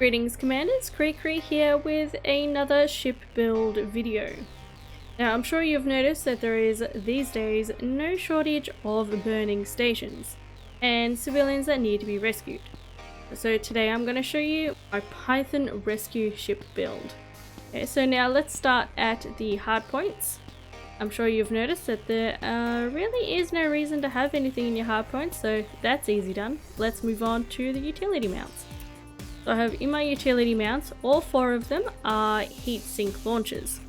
Greetings Commanders, KreeKree here with another ship build video. Now I'm sure you've noticed that there is these days no shortage of burning stations and civilians that need to be rescued. So today I'm going to show you my Python rescue ship build. Okay, so now let's start at the hardpoints. I'm sure you've noticed that there really is no reason to have anything in your hardpoints, so that's easy done. Let's move on to the utility mounts. So I have in my utility mounts, all 4 of them are heatsink launchers.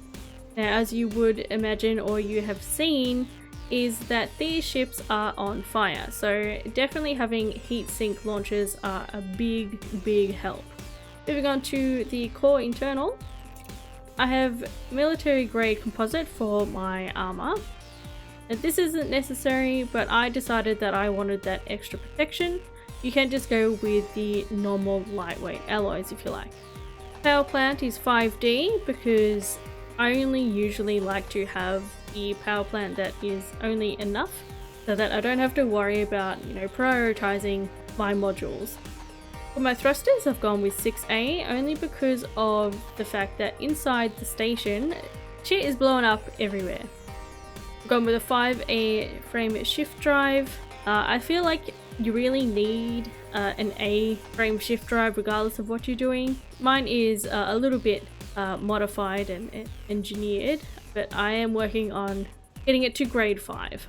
Now as you would imagine or you have seen is that these ships are on fire, so definitely having heatsink launchers are a big help. Moving on to the core internal, I have military grade composite for my armor. Now, this isn't necessary, but I decided that I wanted that extra protection. You can just go with the normal lightweight alloys if you like. Power plant is 5D because I only usually like to have the power plant that is only enough so that I don't have to worry about, prioritizing my modules. For my thrusters, I've gone with 6A only because of the fact that inside the station, shit is blowing up everywhere. I've gone with a 5A frame shift drive. I feel like you really need an A frame shift drive regardless of what you're doing. Mine is a little bit modified and engineered, but I am working on getting it to grade 5.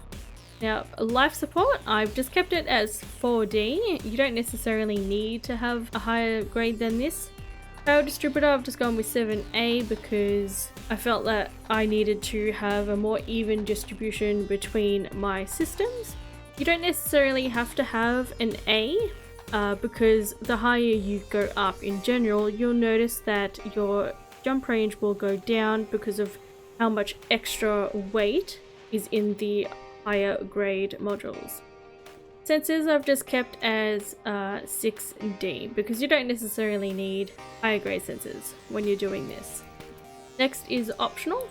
Now, life support, I've just kept it as 4D. You don't necessarily need to have a higher grade than this. Power distributor, I've just gone with 7A because I felt that I needed to have a more even distribution between my systems. You don't necessarily have to have an A because the higher you go up in general, you'll notice that your jump range will go down because of how much extra weight is in the higher grade modules. Sensors I've just kept as 6D because you don't necessarily need higher grade sensors when you're doing this. Next is optional.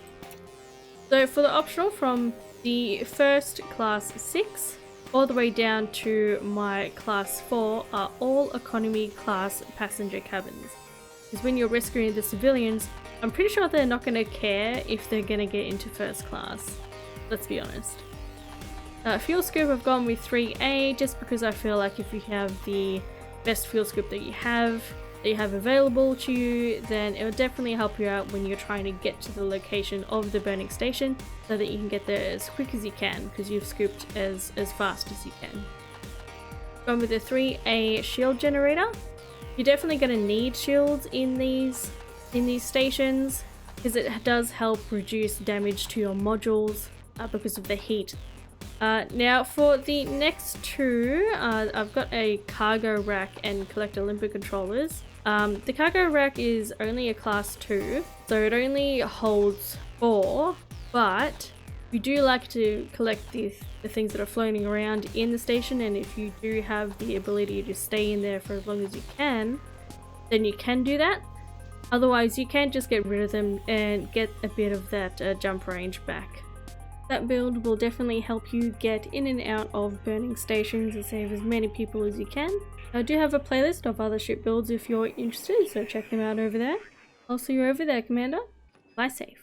So for the optional, from the first class 6 all the way down to my class 4 are all economy class passenger cabins. Because when you're rescuing the civilians, I'm pretty sure they're not going to care if they're going to get into first class. Let's be honest. Fuel scoop, I've gone with 3A just because I feel like if you have the best fuel scoop that you have available to you, then it will definitely help you out when you're trying to get to the location of the burning station so that you can get there as quick as you can because you've scooped as fast as you can. Gone with the 3A shield generator. You're definitely going to need shields in these stations because it does help reduce damage to your modules because of the heat. Now for the next 2, I've got a cargo rack and collector limper controllers. The cargo rack is only a class 2, so it only holds 4, but you do like to collect the things that are floating around in the station, and if you do have the ability to stay in there for as long as you can, then you can do that. Otherwise you can just get rid of them and get a bit of that jump range back. That build will definitely help you get in and out of burning stations and save as many people as you can. I do have a playlist of other ship builds if you're interested, so check them out over there. I'll see you over there, Commander. Fly safe.